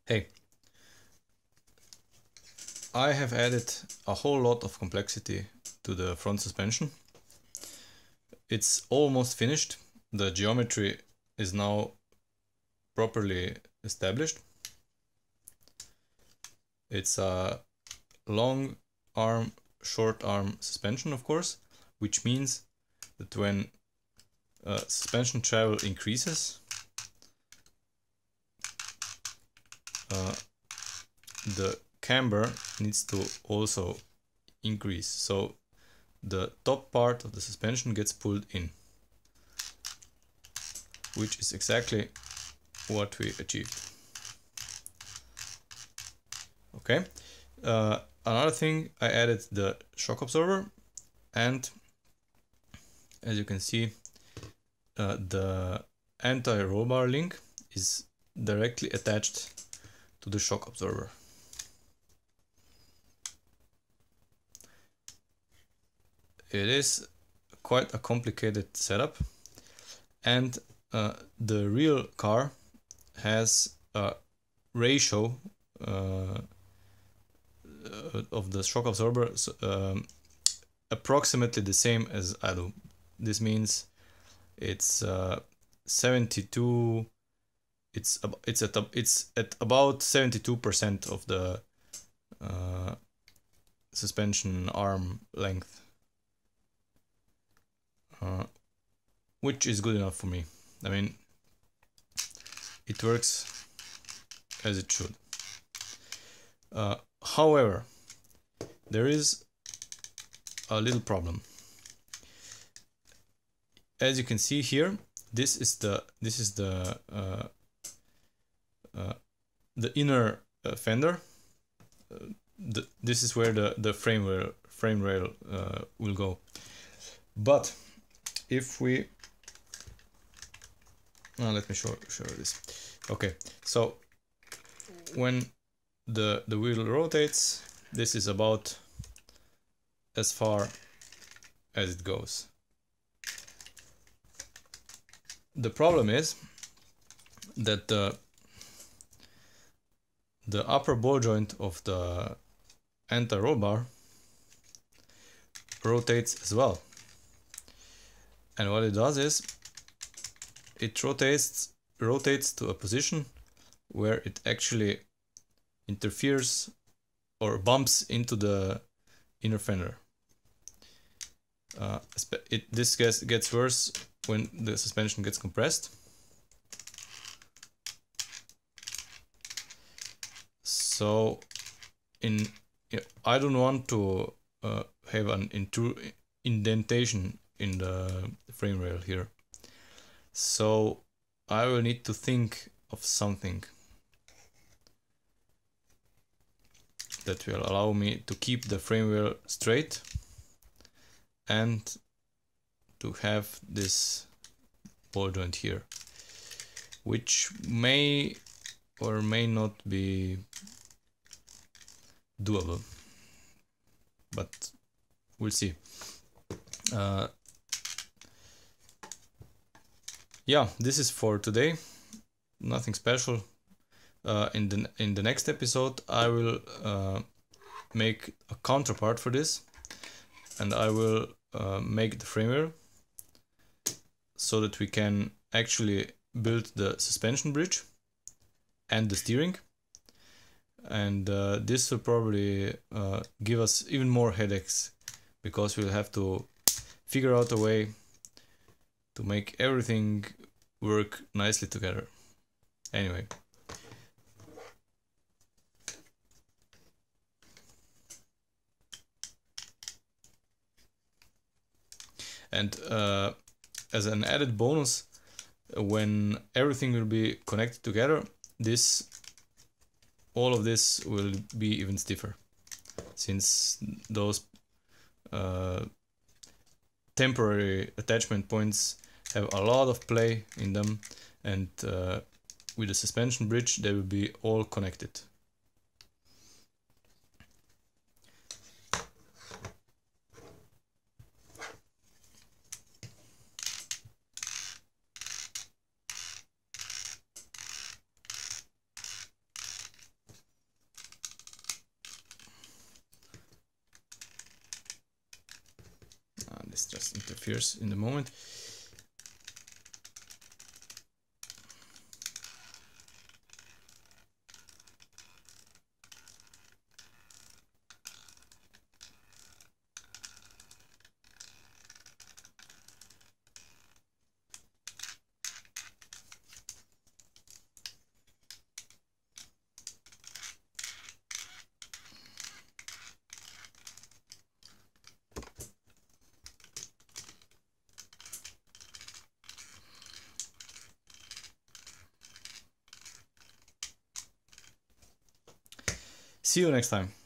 Hey, I have added a whole lot of complexity to the front suspension. It's almost finished. The geometry is now properly established. It's a long arm, short arm suspension, of course, which means that when suspension travel increases, the camber needs to also increase. So the top part of the suspension gets pulled in, which is exactly what we achieved. Okay. Another thing, I added the shock absorber, and as you can see, the anti-roll bar link is directly attached to the shock absorber. It is quite a complicated setup, and the real car has a ratio of the shock absorber approximately the same as I do. This means it's 72. It's at about 72% of the suspension arm length, which is good enough for me. I mean, it works as it should. However, there is a little problem. As you can see here, this is the inner fender. This is where the frame rail will go. But if we let me show this. Okay, so when the wheel rotates, this is about as far as it goes. The problem is that the upper ball joint of the anti-roll bar rotates as well. And what it does is it rotates to a position where it actually interferes or bumps into the inner fender. This gets worse when the suspension gets compressed. So I don't want to have an indentation in the frame rail here. So I will need to think of something that will allow me to keep the frame rail straight and to have this ball joint here, which may or may not be doable, but we'll see. Yeah, this is for today. Nothing special. In the next episode, I will make a counterpart for this, and I will make the frame rail so that we can actually build the suspension bridge and the steering. And this will probably give us even more headaches, because we'll have to figure out a way to make everything work nicely together. Anyway. And as an added bonus, when everything will be connected together, all of this will be even stiffer, since those temporary attachment points have a lot of play in them, and with the suspension bridge they will be all connected. this just interferes in the moment. See you next time.